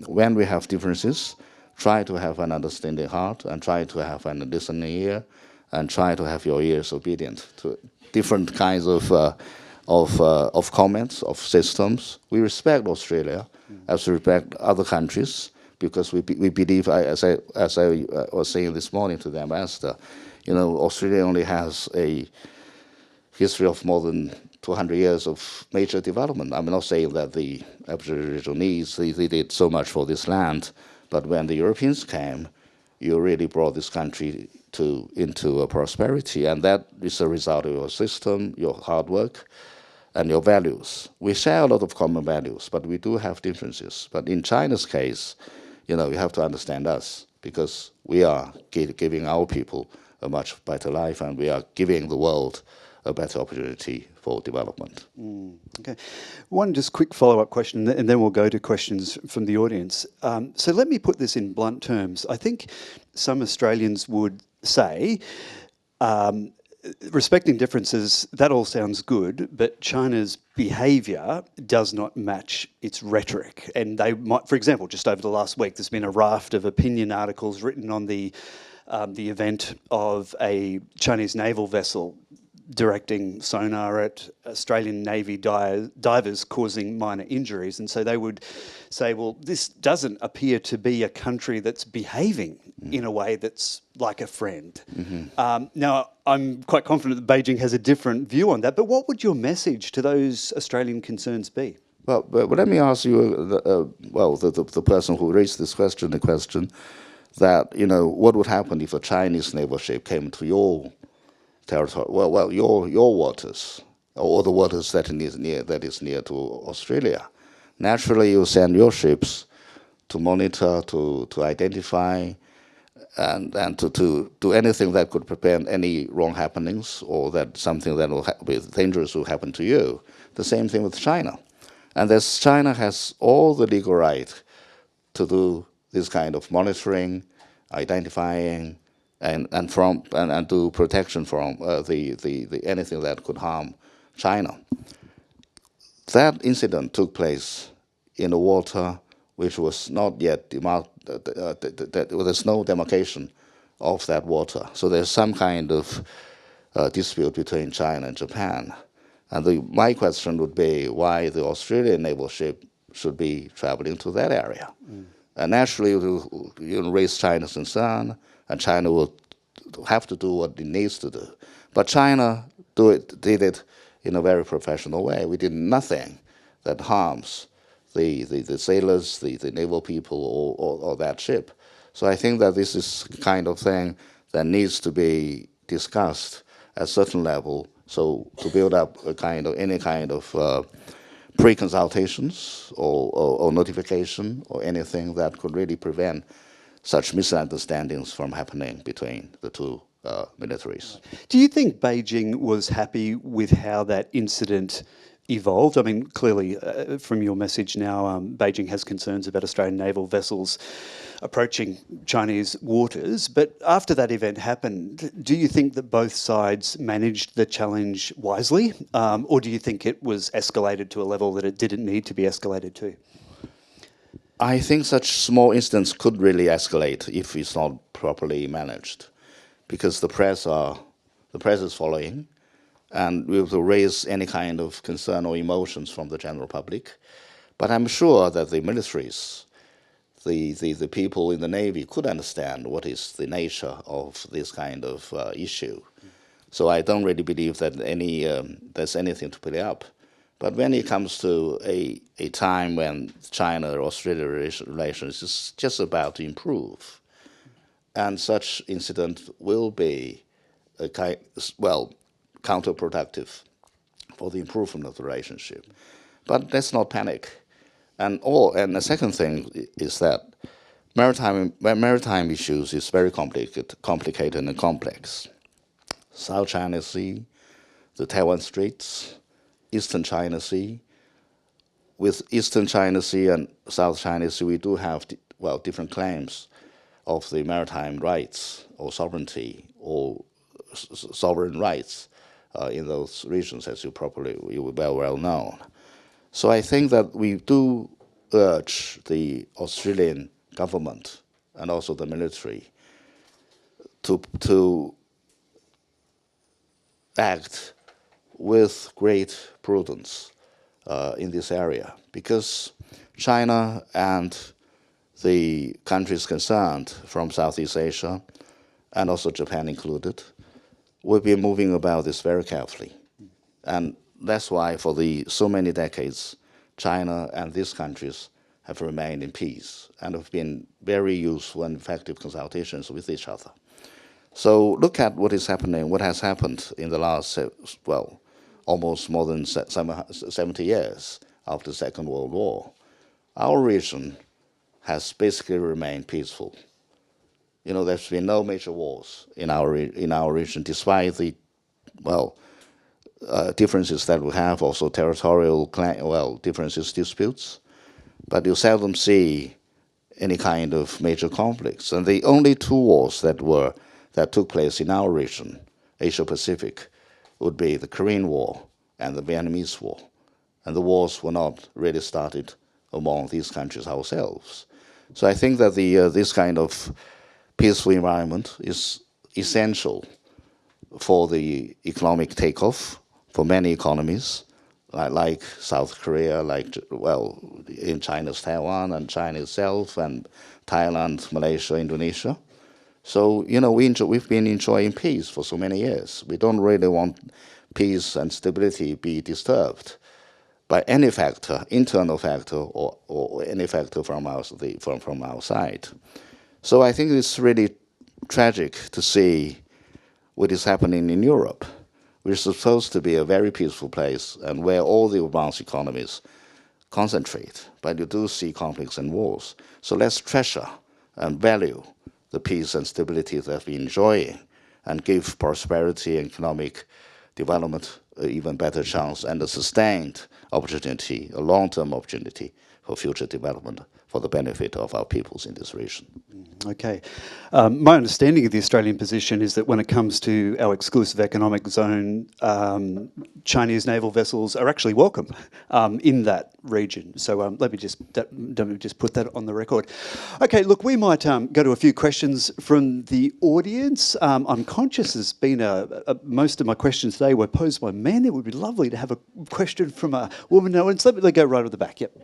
S3: when we have differences, try to have an understanding heart, and try to have an listening ear, and try to have your ears obedient to different kinds of comments, of systems. We respect Australia, as we respect other countries, because we believe, as I was saying this morning to the ambassador, Australia only has a history of more than 200 years of major development. I'm not saying that the Aborigines, they did so much for this land, but when the Europeans came, you really brought this country into a prosperity, and that is a result of your system, your hard work, and your values. We share a lot of common values, but we do have differences. But in China's case, you have to understand us, because we are giving our people a much better life, and we are giving the world a better opportunity for development.
S4: Okay. One just quick follow-up question, and then we'll go to questions from the audience. So let me put this in blunt terms. I think some Australians would say, respecting differences, that all sounds good, but China's behaviour does not match its rhetoric. And they might, for example, just over the last week, there's been a raft of opinion articles written on the event of a Chinese naval vessel directing sonar at Australian Navy divers, causing minor injuries. And so they would say, well, this doesn't appear to be a country that's behaving in a way that's like a friend. Now, I'm quite confident that Beijing has a different view on that, but what would your message to those Australian concerns be?
S3: Well, but let me ask you, the person who raised this question, that, what would happen if a Chinese naval ship came to your territory, your waters, or the waters that is near to Australia? Naturally, you send your ships to monitor, to identify, and to do anything that could prevent any wrong happenings, or that something that will be dangerous will happen to you. The same thing with China. And China has all the legal right to do this kind of monitoring, identifying, and do protection from anything that could harm China. That incident took place in a water which was not yet there's no demarcation of that water. So there's some kind of dispute between China and Japan. And my question would be why the Australian naval ship should be traveling to that area. And naturally, you raise China's concern, and China will have to do what it needs to do. But China did it in a very professional way. We did nothing that harms the sailors, the naval people, or that ship. So I think that this is the kind of thing that needs to be discussed at a certain level. So to build up any kind of pre-consultations or notification or anything that could really prevent such misunderstandings from happening between the two militaries.
S4: Do you think Beijing was happy with how that incident evolved? I mean, clearly, from your message now, Beijing has concerns about Australian naval vessels approaching Chinese waters. But after that event happened, do you think that both sides managed the challenge wisely? Or do you think it was escalated to a level that it didn't need to be escalated to?
S3: I think such small incidents could really escalate if it's not properly managed, because the press is following, and will raise any kind of concern or emotions from the general public. But I'm sure that the militaries, the people in the Navy could understand what is the nature of this kind of issue. So I don't really believe that there's anything to play up. But when it comes to a time when China-Australia relations is just about to improve, and such incident will be counterproductive for the improvement of the relationship. But let's not panic. And the second thing is that maritime issues is very complicated and complex. South China Sea, the Taiwan Straits, Eastern China Sea. With Eastern China Sea and South China Sea, we do have different claims of the maritime rights or sovereignty or sovereign rights in those regions, as you well known. So I think that we do urge the Australian government and also the military to act with great prudence in this area, because China and the countries concerned from Southeast Asia, and also Japan included, will be moving about this very carefully. And that's why for so many decades, China and these countries have remained in peace and have been very useful and effective consultations with each other. So look at what is happening, what has happened in the last, almost more than 70 years after the Second World War. Our region has basically remained peaceful. You know, there's been no major wars in our region, despite the differences that we have, also territorial differences, disputes. But you seldom see any kind of major conflicts. And the only two wars that took place in our region, Asia Pacific, would be the Korean War and the Vietnamese War. And the wars were not really started among these countries ourselves. So I think that this kind of peaceful environment is essential for the economic takeoff for many economies, like South Korea, in China's Taiwan and China itself, and Thailand, Malaysia, Indonesia. So, you know, we've been enjoying peace for so many years. We don't really want peace and stability be disturbed by any factor, internal factor, or any factor from our side. So I think it's really tragic to see what is happening in Europe, which is supposed to be a very peaceful place and where all the advanced economies concentrate. But you do see conflicts and wars. So let's treasure and value the peace and stability that we're enjoying and give prosperity and economic development an even better chance and a sustained opportunity, a long-term opportunity for future development for the benefit of our peoples in this region.
S4: Okay. My understanding of the Australian position is that when it comes to our exclusive economic zone, Chinese naval vessels are actually welcome in that region. So let me just put that on the record. Okay, look, we might go to a few questions from the audience. I'm conscious there's been most of my questions today were posed by men. It would be lovely to have a question from a woman. No, let me go right at the back. Yep.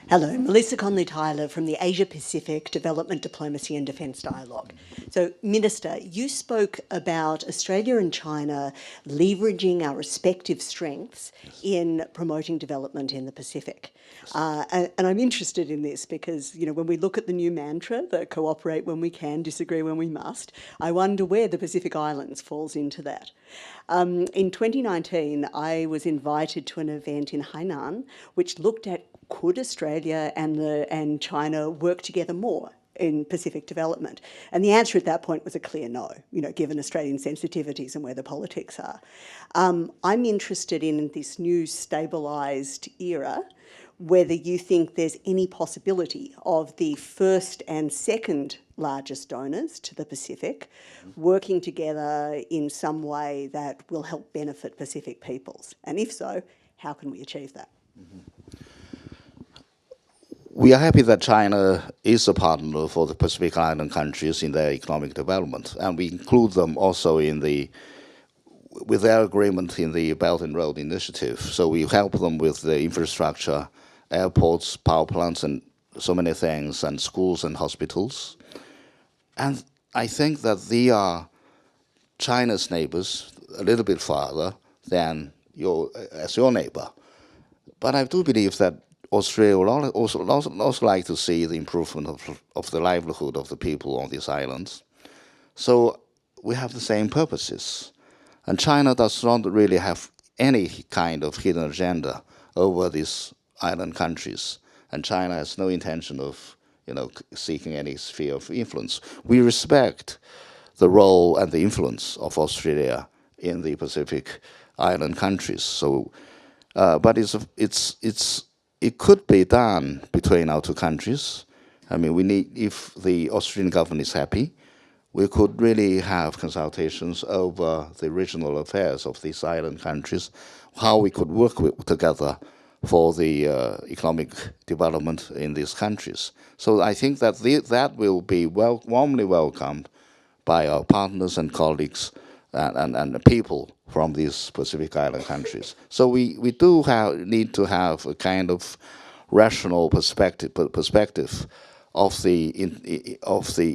S5: Hello, Melissa Conley-Tyler from the Asia Pacific Development, Diplomacy and Defence Dialogue. So, Minister, you spoke about Australia and China leveraging our respective strengths in promoting development in the Pacific. And I'm interested in this because, you know, when we look at the new mantra that cooperate when we can, disagree when we must, I wonder where the Pacific Islands falls into that. In 2019, I was invited to an event in Hainan which looked at could Australia and China work together more in Pacific development? And the answer at that point was a clear no, you know, given Australian sensitivities and where the politics are. I'm interested in this new stabilised era, whether you think there's any possibility of the first and second largest donors to the Pacific working together in some way that will help benefit Pacific peoples. And if so, how can we achieve that?
S3: Mm-hmm. We are happy that China is a partner for the Pacific Island countries in their economic development, and we include them also in the with their agreement in the Belt and Road Initiative. So we help them with the infrastructure, airports, power plants, and so many things, and schools and hospitals. And I think that they are China's neighbors a little bit farther than your neighbor. But I do believe that Australia will also like to see the improvement of the livelihood of the people on these islands. So we have the same purposes. And China does not really have any kind of hidden agenda over these island countries. And China has no intention of, seeking any sphere of influence. We respect the role and the influence of Australia in the Pacific island countries. So, but it could be done between our two countries. I mean, if the Australian government is happy, we could really have consultations over the regional affairs of these island countries, how we could work together for the economic development in these countries. So I think that that will be warmly welcomed by our partners and colleagues and the people from these Pacific Island countries. So we do need to have a kind of rational perspective of the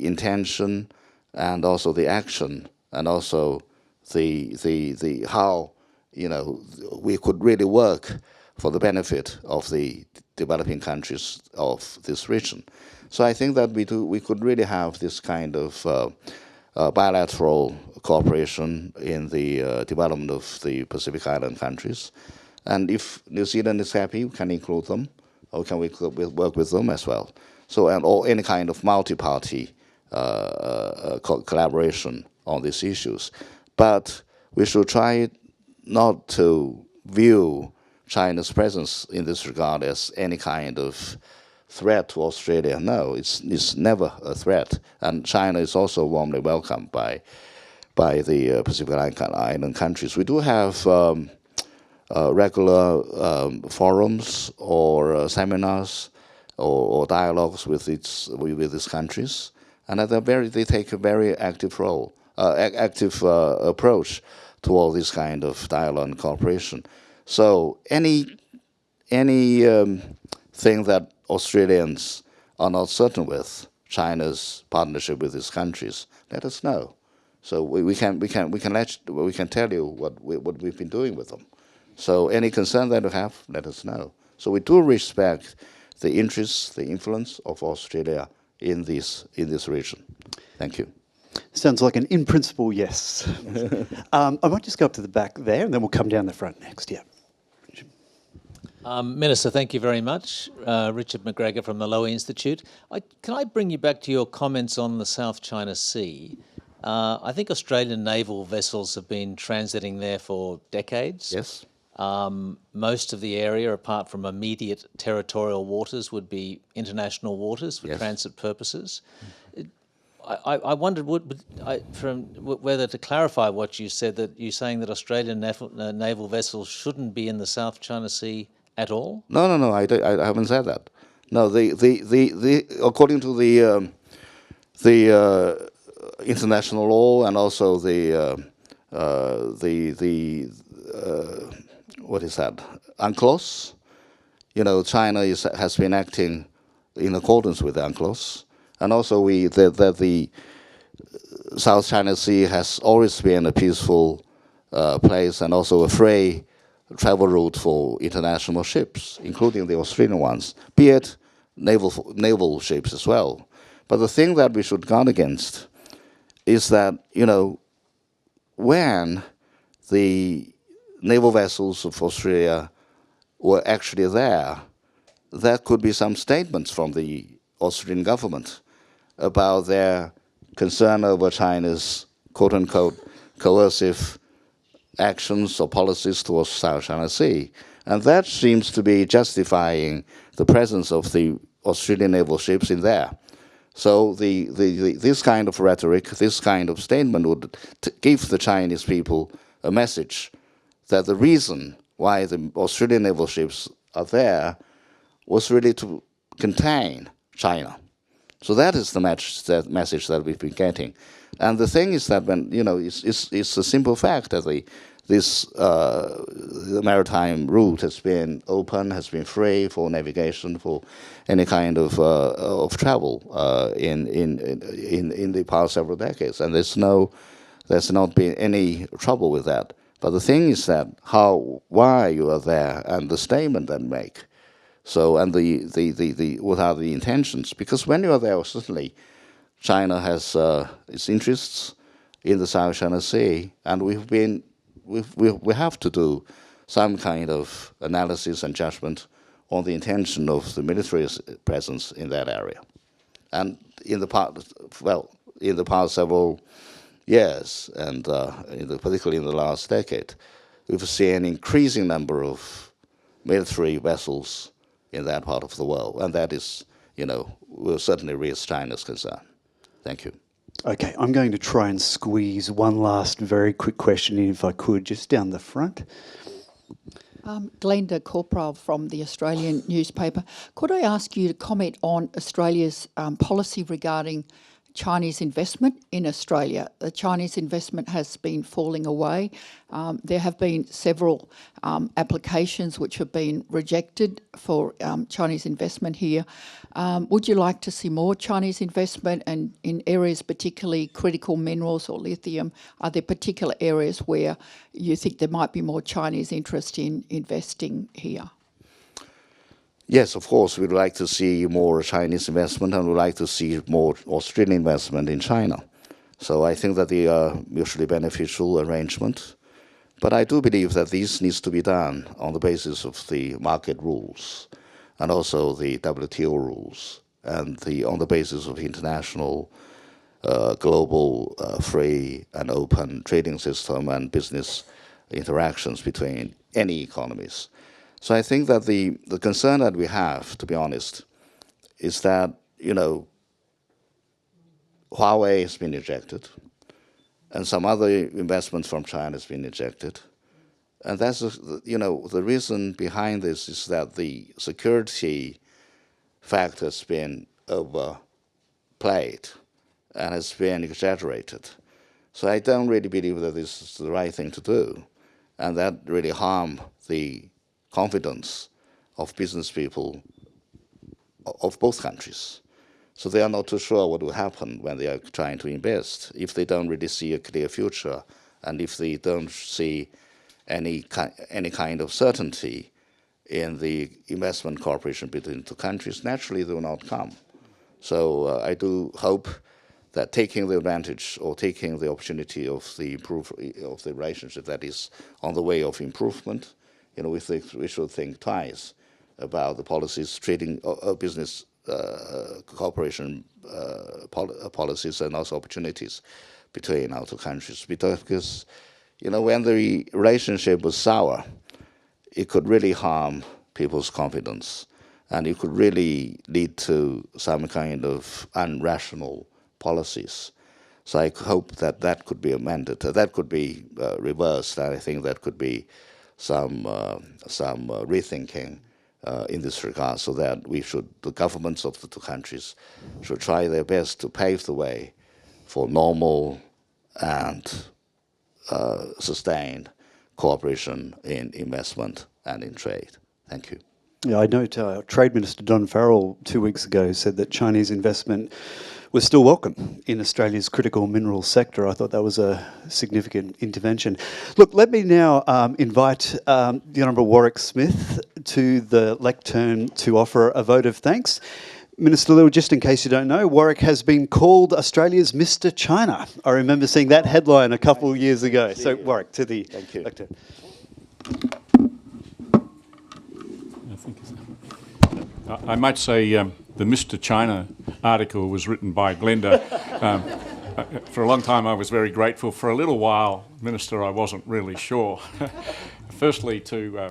S3: intention and also the action, and also the how we could really work for the benefit of the developing countries of this region. So I think that we could really have this kind of bilateral cooperation in the development of the Pacific Island countries. And if New Zealand is happy, we can include them, or can we work with them as well? So, or any kind of multi-party collaboration on these issues. But we should try not to view China's presence in this regard as any kind of threat to Australia. No, it's never a threat. And China is also warmly welcomed by the Pacific Island countries. We do have regular forums or seminars or dialogues with these countries, and they take a very active role, active approach to all this kind of dialogue and cooperation. So any thing that Australians are not certain with China's partnership with these countries, let us know. So we can tell you what we've been doing with them. So any concern that you have, let us know. So we do respect the interests, the influence of Australia in this region. Thank you.
S4: Sounds like an in principle yes. I might just go up to the back there, and then we'll come down the front next. Yeah.
S6: Minister, thank you very much. Richard McGregor from the Lowy Institute. Can I bring you back to your comments on the South China Sea? I think Australian naval vessels have been transiting there for decades.
S3: Yes.
S6: Most of the area, apart from immediate territorial waters, would be international waters for transit purposes. I wondered whether to clarify what you said, that you're saying that Australian naval vessels shouldn't be in the South China Sea at all?
S3: No, I haven't said that. No, according to the international law and also the what is that? UNCLOS. China has been acting in accordance with the UNCLOS, and also the South China Sea has always been a peaceful place and also a free travel route for international ships, including the Australian ones, be it naval ships as well. But the thing that we should guard against is that, when the naval vessels of Australia were actually there could be some statements from the Australian government about their concern over China's quote-unquote coercive actions or policies towards South China Sea. And that seems to be justifying the presence of the Australian naval ships in there. So this kind of rhetoric, this kind of statement would give the Chinese people a message that the reason why the Australian naval ships are there was really to contain China. So that is the message that we've been getting. And the thing is that when, it's a simple fact that the maritime route has been open, has been free for navigation, for any kind of travel in the past several decades, and there's not been any trouble with that. But the thing is that why you are there, and the statement that make. So, and what are the intentions? Because when you are there, certainly China has its interests in the South China Sea, and we have to do some kind of analysis and judgment on the intention of the military presence in that area. And in the past several years, and particularly in the last decade, we've seen an increasing number of military vessels in that part of the world, and that is, will certainly raise China's concern. Thank you.
S4: Okay, I'm going to try and squeeze one last very quick question in, if I could, just down the front.
S7: Glenda Corporal from the Australian newspaper. Could I ask you to comment on Australia's policy regarding Chinese investment in Australia? The Chinese investment has been falling away. There have been several applications which have been rejected for Chinese investment here. Would you like to see more Chinese investment, and in areas particularly critical minerals or lithium? Are there particular areas where you think there might be more Chinese interest in investing here?
S3: Yes, of course, we'd like to see more Chinese investment, and we'd like to see more Australian investment in China. So I think that they are mutually beneficial arrangement. But I do believe that this needs to be done on the basis of the market rules, and also the WTO rules, and on the basis of international, global, free and open trading system and business interactions between any economies. So I think that the concern that we have, to be honest, is that, Huawei has been ejected, and some other investments from China has been ejected. And that's, the reason behind this is that the security factor has been overplayed and has been exaggerated. So I don't really believe that this is the right thing to do, and that really harm the confidence of business people of both countries. So they are not too sure what will happen when they are trying to invest, if they don't really see a clear future, and if they don't see any kind of certainty in the investment cooperation between the two countries, naturally they will not come. So I do hope that taking the advantage or taking the opportunity of the relationship that is on the way of improvement, we should think twice about the policies, trading, business cooperation policies, and also opportunities between our two countries. Because, when the relationship was sour, it could really harm people's confidence, and it could really lead to some kind of unrational policies. So I hope that could be amended, that could be reversed. I think that could be some rethinking in this regard, so that the governments of the two countries should try their best to pave the way for normal and sustained cooperation in investment and in trade. Thank you.
S4: Yeah, I note Trade Minister Don Farrell 2 weeks ago said that Chinese investment was still welcome in Australia's critical mineral sector. I thought that was a significant intervention. Look, let me now invite the Honourable Warwick Smith to the lectern to offer a vote of thanks. Minister Liu, just in case you don't know, Warwick has been called Australia's Mr China. I remember seeing that headline a couple of years ago. So Warwick, to the lectern.
S8: I might say the Mr China article was written by Glenda. For a long time I was very grateful. For a little while, Minister, I wasn't really sure. Firstly, to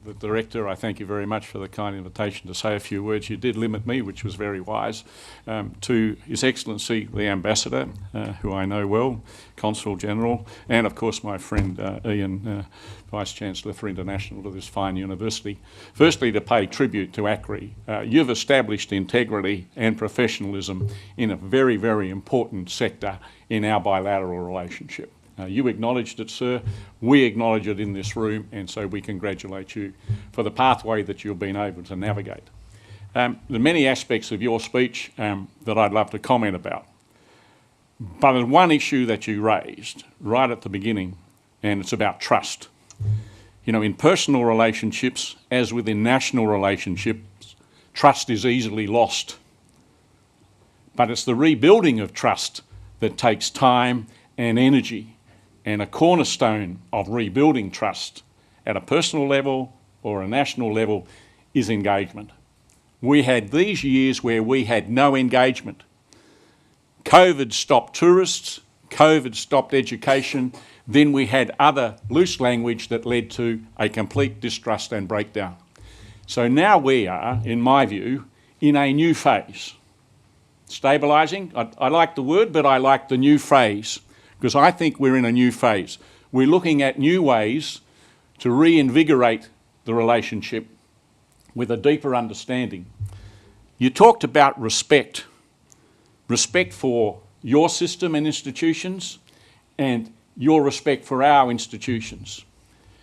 S8: the Director, I thank you very much for the kind invitation to say a few words. You did limit me, which was very wise. To His Excellency the Ambassador, who I know well, Consul General, and of course my friend Ian, Vice-Chancellor for International to this fine university. Firstly, to pay tribute to ACRI. You've established integrity and professionalism in a very, very important sector in our bilateral relationship. You acknowledged it, sir. We acknowledge it in this room, and so we congratulate you for the pathway that you've been able to navigate. There are many aspects of your speech that I'd love to comment about. But there's one issue that you raised right at the beginning, and it's about trust. You know, in personal relationships, as within national relationships, trust is easily lost. But it's the rebuilding of trust that takes time and energy, and a cornerstone of rebuilding trust at a personal level or a national level is engagement. We had these years where we had no engagement. COVID stopped tourists, COVID stopped education, then we had other loose language that led to a complete distrust and breakdown. So now we are, in my view, in a new phase. Stabilising, I like the word, but I like the new phase, because I think we're in a new phase. We're looking at new ways to reinvigorate the relationship with a deeper understanding. You talked about respect for your system and institutions, and your respect for our institutions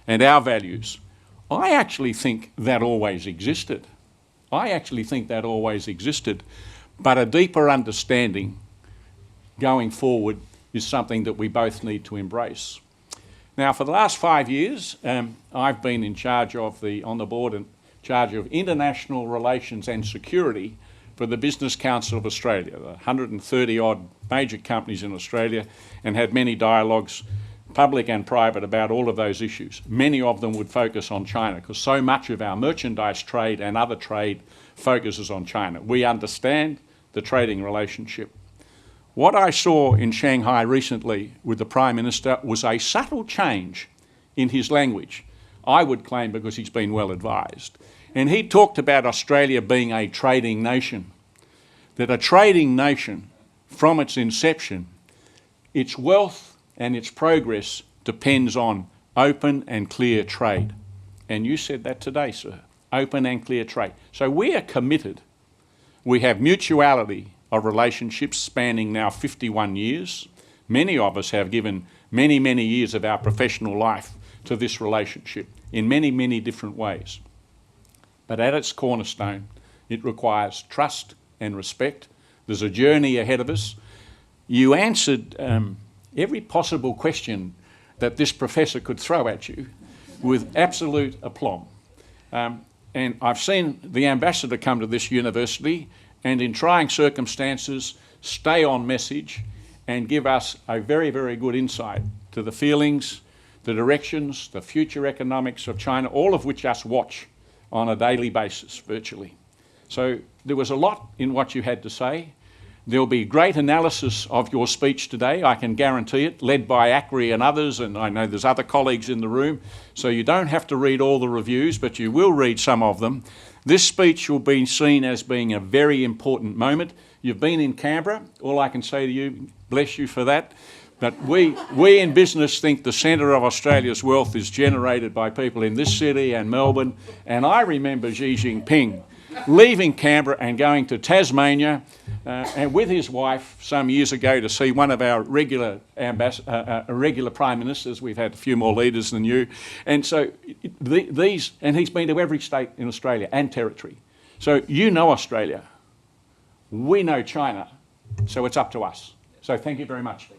S8: and our values. I actually think that always existed. But a deeper understanding going forward is something that we both need to embrace. Now, for the last 5 years, I've been in charge of on the board in charge of international relations and security for the Business Council of Australia, the 130-odd major companies in Australia, and had many dialogues, public and private, about all of those issues. Many of them would focus on China, because so much of our merchandise trade and other trade focuses on China. We understand the trading relationship. What I saw in Shanghai recently with the Prime Minister was a subtle change in his language, I would claim because he's been well advised. And he talked about Australia being a trading nation, that a trading nation, from its inception, its wealth and its progress depends on open and clear trade. And you said that today, sir, open and clear trade. So we are committed. We have mutuality of relationships spanning now 51 years. Many of us have given many, many years of our professional life to this relationship in many, many different ways. But at its cornerstone, it requires trust and respect. There's a journey ahead of us. You answered every possible question that this professor could throw at you with absolute aplomb. And I've seen the ambassador come to this university and in trying circumstances stay on message and give us a very, very good insight to the feelings, the directions, the future economics of China, all of which us watch on a daily basis, virtually. So there was a lot in what you had to say. There'll be great analysis of your speech today, I can guarantee it, led by ACRI and others, and I know there's other colleagues in the room, so you don't have to read all the reviews, but you will read some of them. This speech will be seen as being a very important moment. You've been in Canberra, all I can say to you, bless you for that. But we in business think the centre of Australia's wealth is generated by people in this city and Melbourne. And I remember Xi Jinping leaving Canberra and going to Tasmania and with his wife some years ago to see one of our regular Prime Ministers. We've had a few more leaders than you. And so and he's been to every state in Australia and territory. So you know Australia. We know China. So it's up to us. So thank you very much.